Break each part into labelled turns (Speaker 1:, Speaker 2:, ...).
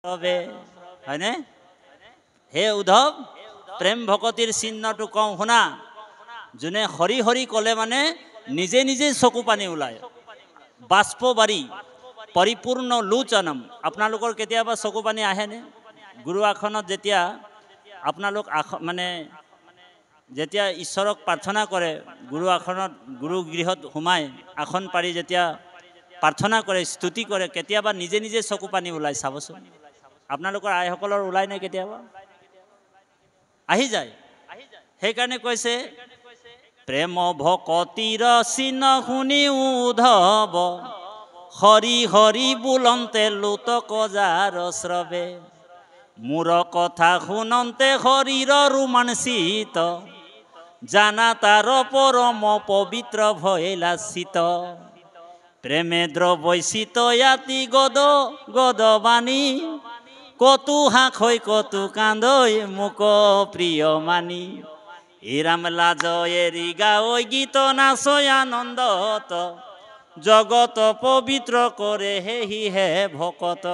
Speaker 1: ৰবে হয়নে হে উদ্ধৱ প্ৰেম ভকতিৰ চিহ্নটো কওঁ শুনা যোনে হৰি হৰি ক'লে মানে নিজে নিজে চকু পানী ওলায় বাষ্প বাৰী পৰিপূৰ্ণ লোচনম আপোনালোকৰ কেতিয়াবা চকু পানী আহেনে গুৰু আসনত যেতিয়া আপোনালোক মানে যেতিয়া ঈশ্বৰক প্ৰাৰ্থনা কৰে গুৰু আসনত গুৰু গৃহত সোমাই আসন পাৰি যেতিয়া প্ৰাৰ্থনা কৰে স্তুতি কৰে কেতিয়াবা নিজে নিজে চকু পানী ওলাই চাবচোন আপোনালোকৰ আইসকলৰ ওলাই নাই কেতিয়াবা আহি যায় সেইকাৰণে কৈছে প্ৰেম ভকতিৰ চিহ্ন শুনি উদ্ধৱ হৰি হৰি বোলন্তে লোতক যাৰ শ্ৰৱে মোৰ কথা শুনন্তে হৰিৰ ৰোমাঞ্চিত জানা তাৰ পৰম পবিত্ৰ ভয় লাচিত প্ৰেমে দ্ৰবৈচিত ইয়াতি গদ গদবাণী কতু হাঁখৈ কতু কান্দৈ মোক প্ৰিয় মানি ইৰাম লাজ এৰি গাৱৈ গীত নাচৈ আনন্দত জগত পবিত্ৰ কৰে হেহি হে ভকত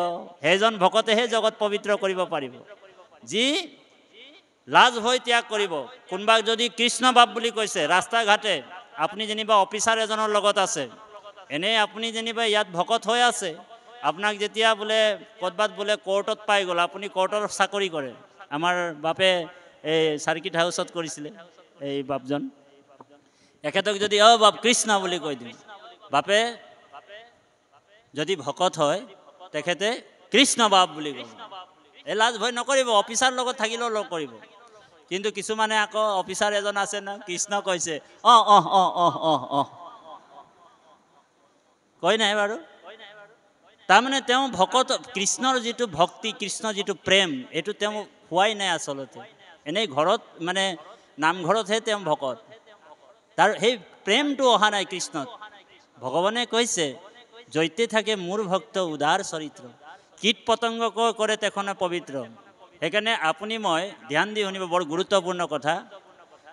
Speaker 1: সেইজন ভকতেহে জগত পবিত্ৰ কৰিব পাৰিব যি লাজ ভয় ত্যাগ কৰিব কোনোবাক যদি কৃষ্ণ বাপ বুলি কৈছে ৰাস্তা ঘাটে আপুনি যেনিবা অফিচাৰ এজনৰ লগত আছে এনে আপুনি যেনিবা ইয়াত ভকত হৈ আছে আপোনাক যেতিয়া বোলে ক'ৰবাত বোলে কোৰ্টত পাই গ'ল আপুনি কোৰ্টৰ চাকৰি কৰে আমাৰ বাপে এই চাৰ্কিট হাউচত কৰিছিলে এই বাপজন এখেতক যদি বাপ কৃষ্ণ বুলি কৈ দিওঁ বাপে যদি ভকত হয় তেখেতে কৃষ্ণ বাপ বুলি ক'ব এই লাজ ভয় নকৰিব অফিচাৰ লগত থাকিলেও লগ কৰিব কিন্তু কিছুমানে আকৌ অফিচাৰ এজন আছে না কৃষ্ণ কৈছে কয় নাই বাৰু তাৰমানে তেওঁ ভকত কৃষ্ণৰ যিটো ভক্তি কৃষ্ণ যিটো প্ৰেম এইটো তেওঁ হোৱাই নাই আচলতে এনেই ঘৰত মানে নামঘৰতহে তেওঁ ভকত তাৰ সেই প্ৰেমটো অহা নাই কৃষ্ণত ভগৱানে কৈছে জৈতে থাকে মোৰ ভক্ত উদাৰ চৰিত্ৰ কীট পতংগ কৰে তেখনে পবিত্ৰ সেইকাৰণে আপুনি মই ধ্যান দি শুনিব বৰ গুৰুত্বপূৰ্ণ কথা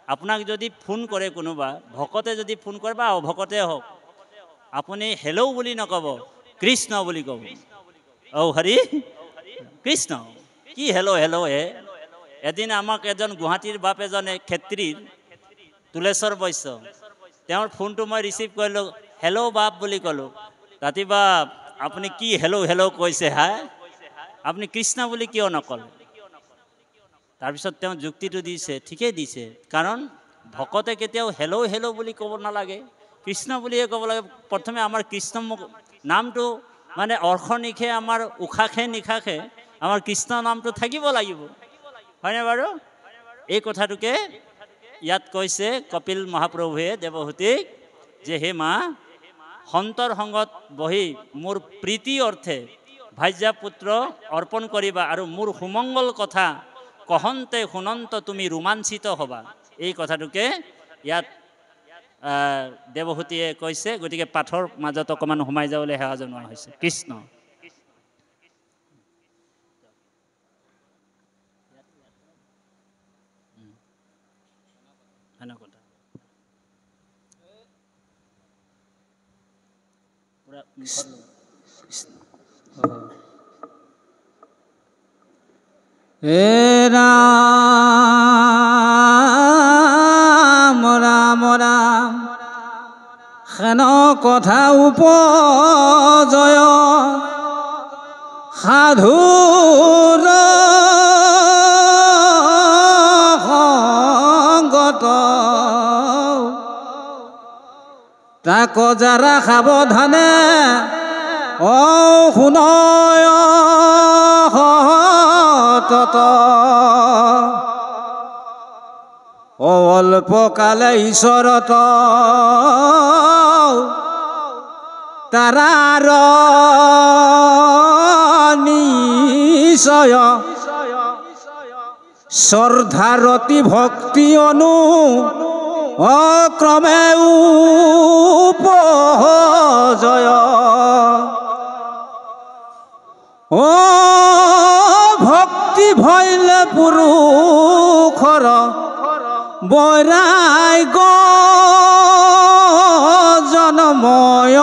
Speaker 1: আপোনাক যদি ফোন কৰে কোনোবা ভকতে যদি ফোন কৰে বা অভকতে হওক আপুনি হেল্ল' বুলি নক'ব কৃষ্ণ বুলি ক'ব হৰি কৃষ্ণ কি হেল্ল' হেল্ল' হে এদিন আমাক এজন গুৱাহাটীৰ বাপ এজনে ক্ষেত্ৰীৰ তুলেশ্বৰ বৈশ্য তেওঁৰ ফোনটো মই ৰিচিভ কৰিলোঁ হেল্ল' বাপ বুলি ক'লোঁ ৰাতিপুৱা আপুনি কি হেল্ল' হেল্ল' কৈছে হা আপুনি কৃষ্ণ বুলি কিয় নক'লে তাৰপিছত তেওঁ যুক্তিটো দিছে ঠিকেই দিছে কাৰণ ভকতে কেতিয়াও হেল্ল' হেল্ল' বুলি ক'ব নালাগে কৃষ্ণ বুলিয়ে ক'ব লাগে প্ৰথমে আমাৰ কৃষ্ণ নামটো মানে অৰ্শ নিশে আমাৰ উশাহে নিশাহে আমাৰ কৃষ্ণ নামটো থাকিব লাগিব হয়নে বাৰু এই কথাটোকে ইয়াত কৈছে কপিল মহাপ্ৰভুৱে দেৱহূতিক যে হে মা সন্তৰ সংগত বহি মোৰ প্ৰীতি অৰ্থে ভাজ্যা পুত্ৰ অৰ্পণ কৰিবা আৰু মোৰ সুমংগল কথা কহন্তে শুনন্ত তুমি ৰোমাঞ্চিত হ'বা এই কথাটোকে ইয়াত দেৱহূতিয়ে কৈছে গতিকে পাঠৰ মাজত অকণমান সোমাই যাবলৈ সেৱা জনোৱা হৈছে কৃষ্ণ
Speaker 2: হে ৰাম ৰাম ৰাম হেন কথা উপজয় সাধুৰ সংগত তাক যাৰা সাৱধানে শুনয় তত অল্পকালে ঈশ্বৰত তাৰাৰ নিশ্চয় শ্ৰদ্ধাৰতি ভক্তি অনু ক্ৰমে উপজয় ভক্তি ভৈলে পুৰুষৰ বৈৰাগ্য জনময়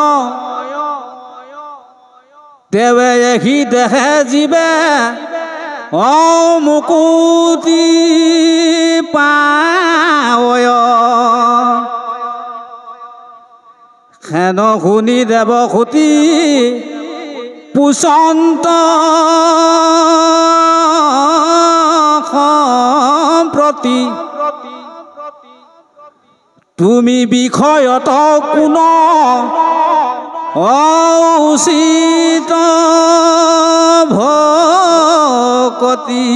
Speaker 2: তেৱে এহি দেহে জীৱে মুকুতি পায় হেন শুনি দেৱসূতি পুচন্ত সম্প্ৰতি তুমি বিষয়ত কোন উচিত ভকতি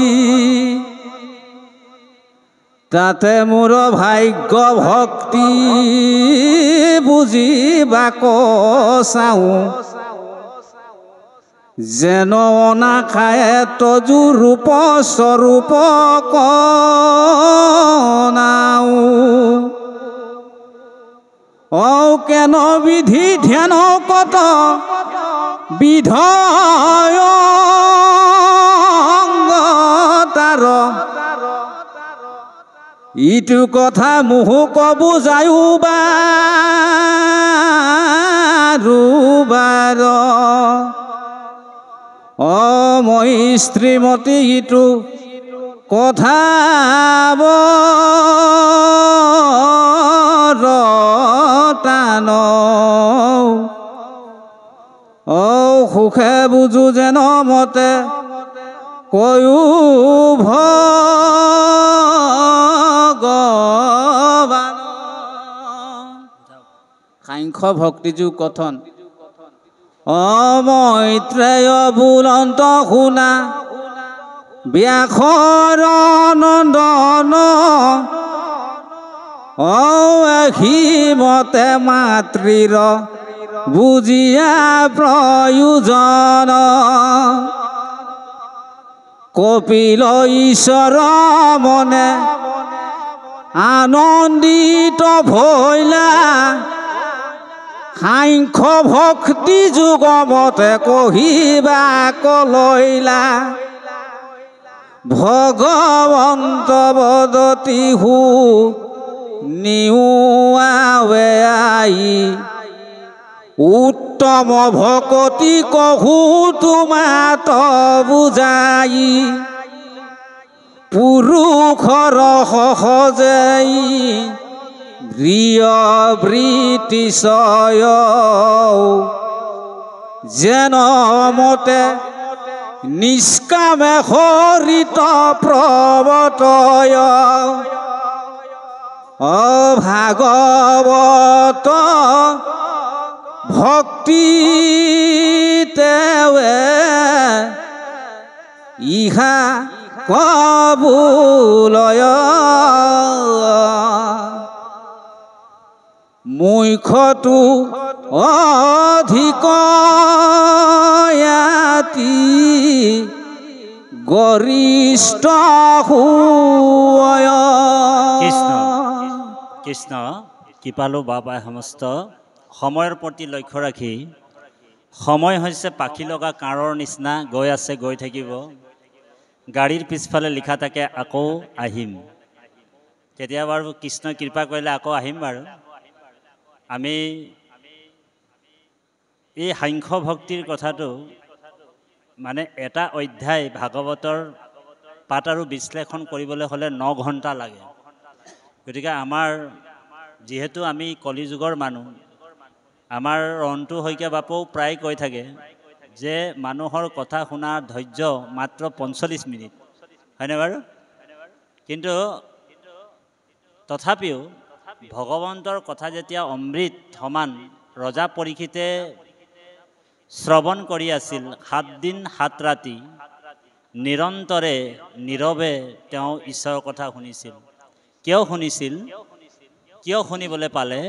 Speaker 2: তাতে মোৰ ভাগ্য ভক্তি বুজিবাক চাওঁ যেন অনাশায়ে তজু ৰূপ স্বৰূপ কনাও কেন বিধি ধ্যান কত বিধয়ংগতাৰ ইটো কথা মোহক বুজায়ো বাৰ মই স্ত্ৰীমতী ইটো কথা টান সুখে বুজো যেন মতে কয়ো ভগৱান সাংখ্য ভক্তিযু কথন মৈত্ৰেয় বুলন্ত শুনা ব্যাসৰ নন্দন এহিমতে মাতৃৰ বুজিয়া প্ৰয়োজন কপিল ঈশ্বৰ মনে আনন্দিত ভৈলা সাংখ্য ভক্তি যুগমতে কহিবা কলৈলা ভগৱন্ত বদতি হু নিউৱে আই উত্তম ভকতি কহু তোমাত বুজাই পুৰুষৰ সহজেই প্ৰিয় বৃতিশয় যেন মতে নিষ্কামে হৰিত প্ৰৱতয় ভাগৱত ভক্তি তেৱে ইহা কবুলয় মুখ্যটো অধিক ইয়াতি গৰিষ্ঠ
Speaker 1: কৃষ্ণ কৃষ্ণ কৃপালু বাবাই সমস্ত সময়ৰ প্ৰতি লক্ষ্য ৰাখি সময় হৈছে পাখি লগা কাঁড়ৰ নিচিনা গৈ আছে গৈ থাকিব গাড়ীৰ পিছফালে লিখা থাকে আকৌ আহিম কেতিয়া বাৰু কৃষ্ণ কৃপা কৰিলে আকৌ আহিম বাৰু আমি এই সাংখ্য ভক্তিৰ কথাটো মানে এটা অধ্যায় ভাগৱতৰ পাঠ আৰু বিশ্লেষণ কৰিবলৈ হ'লে 9 ঘণ্টা লাগে গতিকে আমাৰ যিহেতু আমি কলিযুগৰ মানুহ আমাৰ ৰন্তু হৈকে বাপও প্ৰায় কৈ থাকে যে মানুহৰ কথা শুনাৰ ধৈৰ্য মাত্ৰ 45 মিনিট হয়নে বাৰু কিন্তু তথাপিও ভগৱন্তৰ কথা যেতিয়া অমৃত সমান ৰজা পৰীক্ষিতে শ্ৰৱণ কৰি আছিল 7 দিন 7 ৰাতি নিৰন্তৰে নীৰৱে তেওঁ ঈশ্বৰৰ কথা শুনিছিল কিয় শুনিছিল কিয় শুনিবলৈ পালে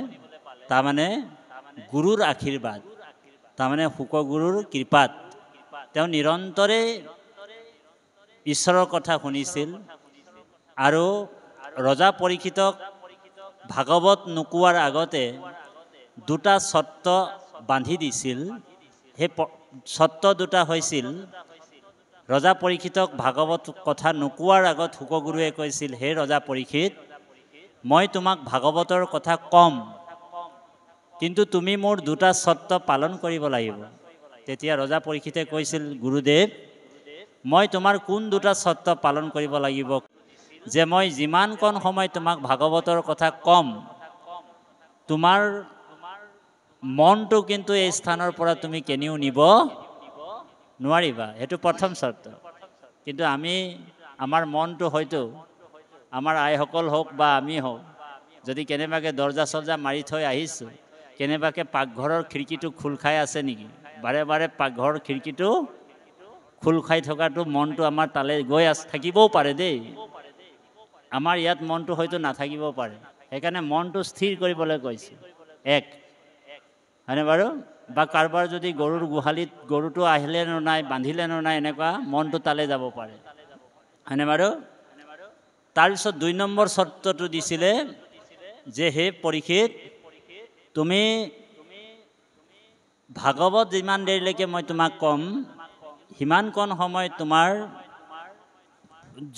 Speaker 1: তাৰমানে গুৰুৰ আশীৰ্বাদ তাৰমানে শুকগুৰুৰ কৃপাত তেওঁ নিৰন্তৰে ঈশ্বৰৰ কথা শুনিছিল আৰু ৰজা পৰীক্ষিতক ভাগৱত নোকোৱাৰ আগতে 2টা চৰ্ত বান্ধি দিছিল সেই চৰ্ত 2টা হৈছিল ৰজা পৰীক্ষিতক ভাগৱত কথা নোকোৱাৰ আগত শুকগুৰুৱে কৈছিল হে ৰজা পৰীক্ষিত মই তোমাক ভাগৱতৰ কথা কম কিন্তু তুমি মোৰ 2টা চৰ্ত পালন কৰিব লাগিব তেতিয়া ৰজা পৰীক্ষিতে কৈছিল, গুৰুদেৱ মই তোমাৰ কোন দুটা চৰ্ত পালন কৰিব লাগিব যে মই যিমানকণ সময় তোমাক ভাগৱতৰ কথা কম, তোমাৰ মনটো কিন্তু এই স্থানৰ পৰা তুমি কেনিও নিব নোৱাৰিবা, সেইটো প্ৰথম চৰ্ত। কিন্তু আমাৰ মনটো হয়তো আমাৰ আইসকল হওক বা আমি হওক, যদি কেনেবাকৈ দৰ্জা চৰ্জা মাৰি থৈ আহিছোঁ, কেনেবাকৈ পাকঘৰৰ খিৰিকীটো খোল খাই আছে নেকি, বাৰে বাৰে পাকঘৰৰ খিৰিকীটো খোল খাই থকাটো মনটো আমাৰ তালৈ গৈ থাকিবও পাৰে দেই, আমাৰ ইয়াত মনটো হয়তো নাথাকিবও পাৰে। সেইকাৰণে মনটো স্থিৰ কৰিবলৈ কৈছোঁ, এক হয়নে বাৰু? বা কাৰোবাৰ যদি গৰুৰ গোহালিত গৰুটো আহিলে নে নাই, বান্ধিলে নে নাই, এনেকুৱা মনটো তালৈ যাব পাৰে, হয়নে বাৰু? তাৰপিছত 2 নম্বৰ চৰ্তটো দিছিলে যে হে পৰীক্ষিত, তুমি ভাগৱত যিমান দেৰিলৈকে মই তোমাক ক'ম, সিমানকণ সময় তোমাৰ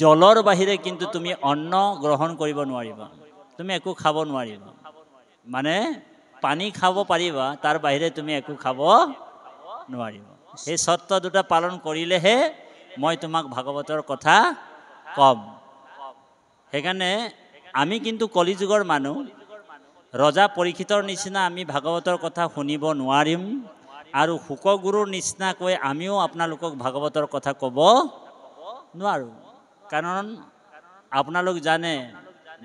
Speaker 1: জলৰ বাহিৰে কিন্তু তুমি অন্ন গ্ৰহণ কৰিব নোৱাৰিবা, তুমি একো খাব নোৱাৰিবা। মানে পানী খাব পাৰিবা, তাৰ বাহিৰে তুমি একো খাব নোৱাৰিবা। সেই চৰ্ত দুটা পালন কৰিলেহে মই তোমাক ভাগৱতৰ কথা ক'ম। সেইকাৰণে আমি কিন্তু কলিযুগৰ মানুহ, ৰজা পৰীক্ষিতৰ নিচিনা আমি ভাগৱতৰ কথা শুনিব নোৱাৰিম, আৰু শুকগুৰুৰ নিচিনাকৈ আমিও আপোনালোকক ভাগৱতৰ কথা ক'ব নোৱাৰোঁ। কাৰণ আপোনালোক জানে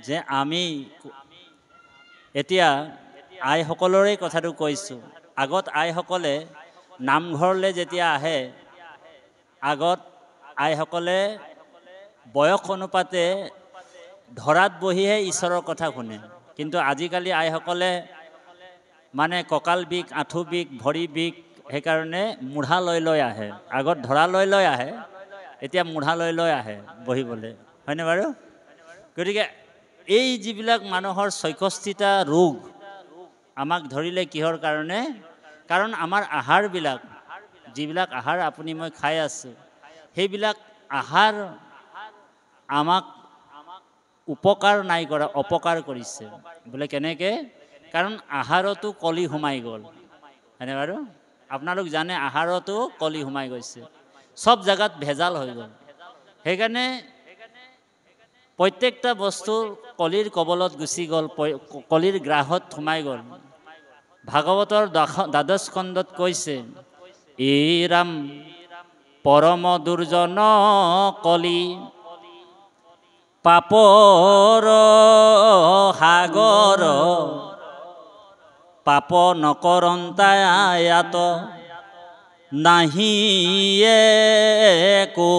Speaker 1: যে আমি এতিয়া আইসকলৰে কথাটো কৈছোঁ, আগত আইসকলে নামঘৰলৈ যেতিয়া আহে, আগত আইসকলে বয়স অনুপাতে ধৰাত বহিহে ঈশ্বৰৰ কথা শুনে। কিন্তু আজিকালি আইসকলে মানে কঁকাল বিষ, আঁঠু বিষ, ভৰি বিষ, সেইকাৰণে মূঢ়া লৈ আহে। আগত ধৰা লৈ আহে, এতিয়া মূঢ়া লৈ আহে বহিবলৈ, হয়নে বাৰু? গতিকে এই যিবিলাক মানুহৰ ৬৬টা ৰোগ আমাক ধৰিলে কিহৰ কাৰণে? কাৰণ আমাৰ আহাৰবিলাক, যিবিলাক আহাৰ আপুনি মই খাই আছোঁ, সেইবিলাক আহাৰ আমাক উপকাৰ নাই কৰা, অপকাৰ কৰিছে। বোলে কেনেকৈ? কাৰণ আহাৰতো কলি সোমাই গ'ল, হয়নে বাৰু? আপোনালোক জানে আহাৰতো কলি সোমাই গৈছে, চব জেগাত ভেজাল হৈ গ'ল। সেইকাৰণে প্ৰত্যেকটা বস্তু কলিৰ কবলত গুচি গ'ল, কলিৰ গ্ৰাহত সোমাই গ'ল। ভাগৱতৰ ১২ স্কন্ধত কৈছে, এইৰাম পৰম দুৰ্জন কলি, পাপৰ সাগৰ, পাপ নকৰন্তায়াত, নাহি একো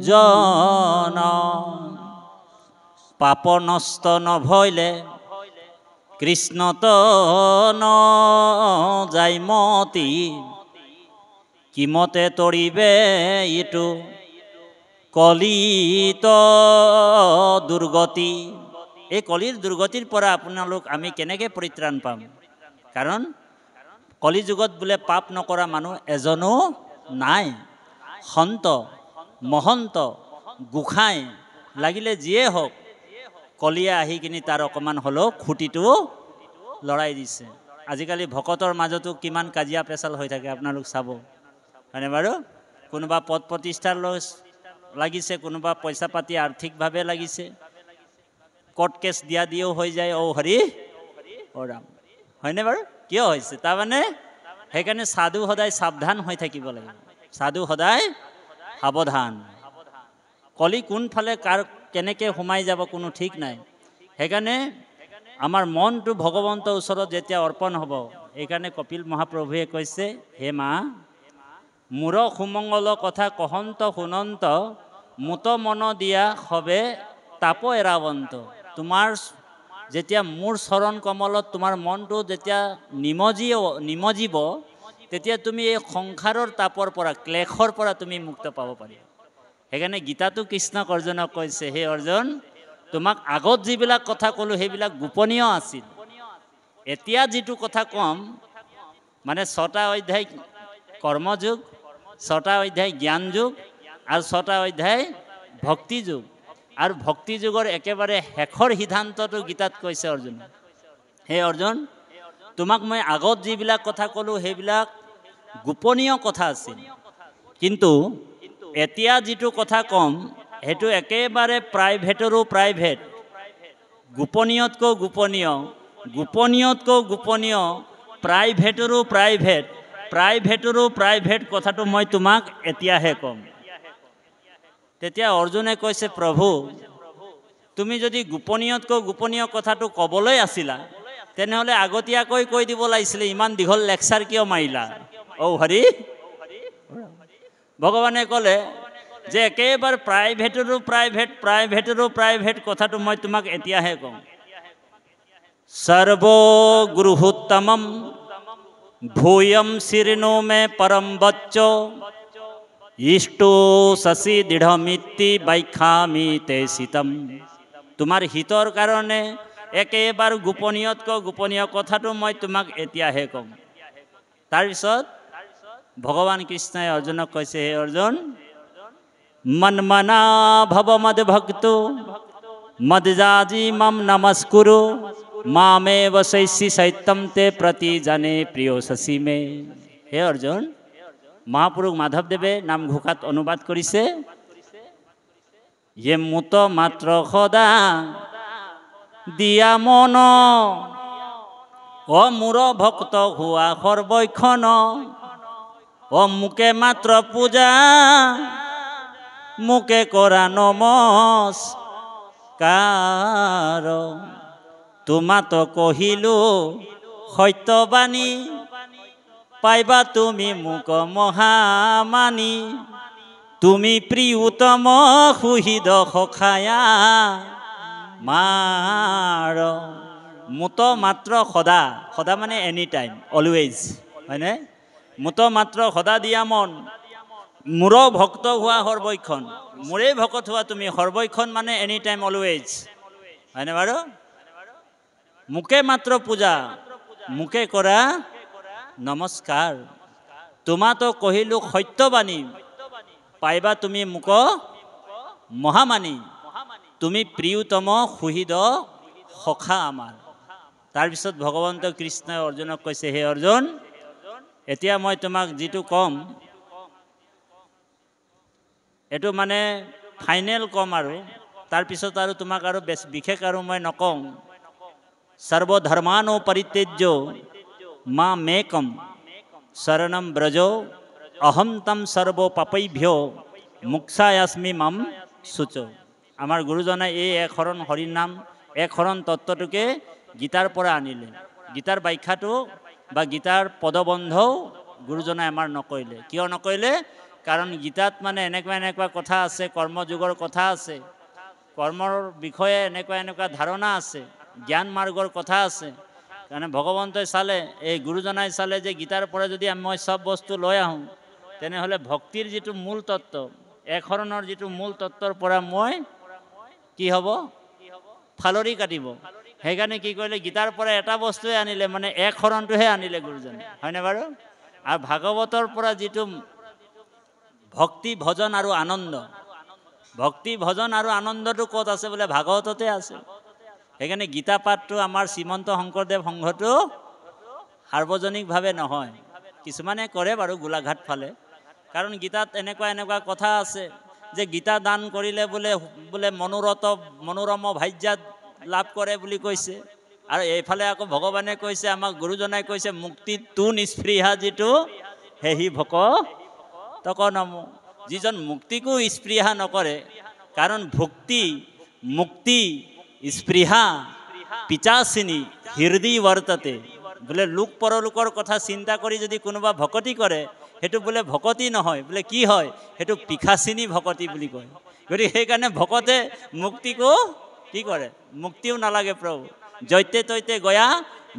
Speaker 1: জন, পাপ নষ্ট নভৈলে কৃষ্ণত ন যায় মতি, কিমতে তৰিবে ইটো কলিত দুৰ্গতি। এই কলিৰ দুৰ্গতিৰ পৰা আমি কেনেকৈ পৰিত্ৰাণ পাম? কাৰণ কলিযুগত বোলে পাপ নকৰা মানুহ এজনো নাই। সন্ত, মহন্ত, গোসাঁই লাগিলে যিয়ে হওক, কলিয়ে আহি কিনি তাৰ অকণমান হ'লেও খুঁটিটো লৰাই দিছে। আজিকালি ভকতৰ মাজতো কিমান কাজিয়া পেচাল হৈ থাকে আপোনালোক চাব, হয়নে বাৰু? কোনোবা পদ প্ৰতিষ্ঠাৰ লৈ লাগিছে, কোনোবা পইচা পাতি আৰ্থিকভাৱে লাগিছে, কৰ্ট কেছ দিও হৈ যায়, ঔ হৰি ঔ ৰাম, হয়নে বাৰু? কিয় হৈছে? তাৰমানে সেইকাৰণে সাধু সদায় সাৱধান হৈ থাকিব লাগিব, সাধু সদায় সাৱধান। কলি কোনফালে কেনেকৈ সোমাই যাব কোনো ঠিক নাই। সেইকাৰণে আমাৰ মনটো ভগৱন্তৰ ওচৰত যেতিয়া অৰ্পণ হ'ব, সেইকাৰণে কপিল মহাপ্ৰভুৱে কৈছে, হে মা, মূৰ সুমংগল কথা কহন্ত শুনন্ত, মুত মন দিয়া হবে তাপ এৰাৱন্ত। তোমাৰ যেতিয়া মোৰ চৰণ কমলত তোমাৰ মনটো যেতিয়া নিমজিব, তেতিয়া তুমি এই সংসাৰৰ তাপৰ পৰা, ক্লেশৰ পৰা তুমি মুক্ত পাব পাৰিবা। সেইকাৰণে গীতাটো কৃষ্ণক অৰ্জুনক কৈছে, হে অৰ্জুন, তোমাক আগত যিবিলাক কথা ক'লোঁ সেইবিলাক গোপনীয় আছিল, এতিয়া যিটো কথা ক'ম, মানে 6টা অধ্যায় কৰ্মযোগ, 6টা অধ্যায় জ্ঞান যুগ, আৰু 6টা অধ্যায় ভক্তি যুগ। আৰু ভক্তি যুগৰ একেবাৰে শেষৰ সিদ্ধান্তটো গীতাত কৈছে অৰ্জুন, হে অৰ্জুন, তোমাক মই আগত যিবিলাক কথা ক'লোঁ সেইবিলাক গোপনীয় কথা আছিল। কিন্তু এতিয়া যিটো কথা কম সেইটো একেবাৰে প্ৰাইভেটৰো প্ৰাইভেট, গোপনীয়তকৈ গোপনীয়, গোপনীয়তকৈ গোপনীয়, প্ৰাইভেটৰো প্ৰাইভেট, প্ৰাইভেটৰো প্ৰাইভেট কথাটো মই তোমাক এতিয়াহে ক'ম। তেতিয়া অৰ্জুনে কৈছে, প্ৰভু তুমি যদি গোপনীয়তকৈ গোপনীয় কথাটো ক'বলৈ আছিলা তেনেহ'লে আগতীয়াকৈ কৈ দিব লাগিছিলে, ইমান দীঘল লেকচাৰ কিয় মাৰিলা? অ' হৰি, ভগৱানে ক'লে যে একেবাৰে প্ৰাইভেটৰো প্ৰাইভেট, প্ৰাইভেটৰো প্ৰাইভেট কথাটো মই তোমাক এতিয়াহে ক'ম। সৰ্বগুৰুহোত্তমম ভূয়ম শীৰ্ণো মে পৰম বচ্চ ইষ্টু শশী দৃঢ়মিতি বাইখামি তে শীতম। তোমাৰ হিতৰ কাৰণে একেবাৰে গোপনীয়তকৈ গোপনীয় কথাটো মই তোমাক এতিয়াহে ক'ম। তাৰপিছত ভগৱান কৃষ্ণই অৰ্জুনক কৈছে, হে অৰ্জুন, মন্মনা ভৱ মদ ভক্ত মদজাজি মম নমস্কুৰু মামে বশৈষি সত্যম তে প্ৰতি জানে প্ৰিয় শশী মে। হে অৰ্জুন, মহাপুৰুষ মাধৱদেৱে নামঘোষাত অনুবাদ কৰিছে, য়ে মুত মাত্ৰ সদা দিয়া মন অ মূৰ ভক্ত হোৱা সৰ্বক্ষণ অ মুকে মাত্ৰ পূজা মুকে কৰা নমস্কাৰ। তোমাত কহিলো সত্যবাণী পাইবা তুমি মোক মহামানী। তুমি প্ৰিয়তম সুহৃদ সখায়া মাৰ। মুত মাত্ৰ সদা, সদা মানে এনি টাইম, অলৱেজ, হয়নে? মুত মাত্ৰ সদা দিয়া মন, মূৰ ভক্ত হোৱা সৰ্বক্ষণ, মোৰেই ভকত হোৱা তুমি, সৰ্বক্ষণ মানে এনি টাইম অলৱেজ, হয়নে বাৰু? মুকে মাত্ৰ পূজা মুকে কৰা নমস্কাৰ। তোমাতো কহিলো সত্যবাণী পাইবা তুমি মোক মহামানী। তুমি প্ৰিয়তম সুহৃদ সখা আমাৰ। তাৰপিছত ভগৱন্ত কৃষ্ণই অৰ্জুনক কৈছে, হে অৰ্জুন, এতিয়া মই তোমাক যিটো ক'ম এইটো মানে ফাইনেল ক'ম, আৰু তাৰপিছত আৰু তোমাক আৰু বিশেষ আৰু মই নকওঁ। সৰ্বধৰ্মানো পৰিত্যজ্য মামেকম শৰণম ব্ৰজ অহম তম সৰ্ব পাপৈভ্য মোক্ষায়াস্মি মাম শুচ। আমাৰ গুৰুজনে এই এক শৰণ হৰিৰ নাম, এক শৰণ তত্ত্বটোকে গীতাৰ পৰা আনিলে। গীতাৰ ব্যাখ্যাটো বা গীতাৰ পদবন্ধও গুৰুজনাই আমাৰ নকৰিলে। কিয় নকৰিলে? কাৰণ গীতাত মানে এনেকুৱা এনেকুৱা কথা আছে, কৰ্মযোগৰ কথা আছে, কৰ্মৰ বিষয়ে এনেকুৱা এনেকুৱা ধাৰণা আছে, জ্ঞান মাৰ্গৰ কথা আছে। কাৰণে ভগৱন্তই চালে, এই গুৰুজনাই চালে যে গীতাৰ পৰা যদি মই চব বস্তু লৈ আহোঁ তেনেহ'লে ভক্তিৰ যিটো মূল তত্ত্ব, এক শৰণৰ যিটো মূল তত্ত্বৰ পৰা মই কি হ'ব, ফালৰি কাটিব। সেইকাৰণে কি কৰিলে, গীতাৰ পৰা এটা বস্তুৱে আনিলে, মানে এক শৰণটোহে আনিলে গুৰুজনে, হয়নে বাৰু? আৰু ভাগৱতৰ পৰা যিটো ভক্তি ভজন আৰু আনন্দ, ভক্তি ভজন আৰু আনন্দটো ক'ত আছে বোলে? ভাগৱততে আছে। সেইকাৰণে গীতা পাঠটো আমাৰ শ্ৰীমন্ত শংকৰদেৱ সংঘটো সাৰ্বজনিকভাৱে নহয়, কিছুমানে কৰে বাৰু গোলাঘাট ফালে। কাৰণ গীতাত এনেকুৱা এনেকুৱা কথা আছে যে গীতা দান কৰিলে বোলে বোলে মনোৰম ভাজ্যাত লাভ কৰে বুলি কৈছে। আৰু এইফালে আকৌ ভগৱানে কৈছে, আমাক গুৰুজনাই কৈছে, মুক্তি তু নিস্পৃহা যিটো সেহি ভকতক নম। যিজন মুক্তিকো স্পৃহা নকৰে, কাৰণ ভক্তি মুক্তি স্পৃহা পিচাচিনী হৃদয় বৰ্ততে। বোলে লোক পৰলোকৰ কথা চিন্তা কৰি যদি কোনোবা ভকতি কৰে, সেইটো বোলে ভকতি নহয়, বোলে কি হয়? সেইটো পিশাচিনী ভকতি বুলি কয়। গতিকে সেইকাৰণে ভকতে মুক্তিকো কি কৰে? মুক্তিও নালাগে প্ৰভু। জৈতে তৈতে গয়া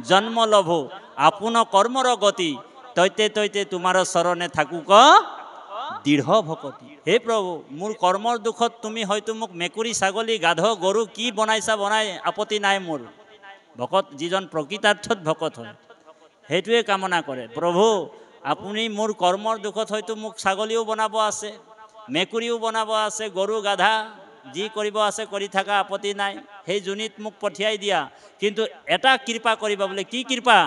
Speaker 1: জন্ম লভো আপোন কৰ্মৰ গতি তৈতে তৈতে তোমাৰ চৰণে থাকুক দৃঢ় ভকতি। হে প্ৰভু, মোৰ কৰ্মৰ দুখত তুমি হয়তো মোক মেকুৰী, ছাগলী, গাধ, গৰু কি বনাইছা বনাই, আপত্তি নাই মোৰ। ভকত যিজন প্ৰকৃতাৰ্থত ভকত হয় সেইটোৱে কামনা কৰে, প্ৰভু আপুনি মোৰ কৰ্মৰ দুখত হয়তো মোক ছাগলীও বনাব আছে, মেকুৰীও বনাব আছে, গৰু গাধা যি কৰিব আছে কৰি থকা, আপত্তি নাই, সেই যোনিত মোক পঠিয়াই দিয়া। কিন্তু এটা কৃপা কৰিবা। বোলে কি কৃপা?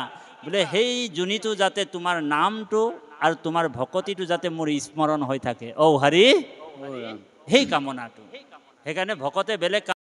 Speaker 1: বোলে সেই যোনিটো যাতে তোমাৰ নামটো আৰু তোমাৰ ভকতিটো যাতে মোৰ স্মৰণ হৈ থাকে ঔ হৰি সেই কামনাটো সেইকাৰণে ভকতে বেলেগ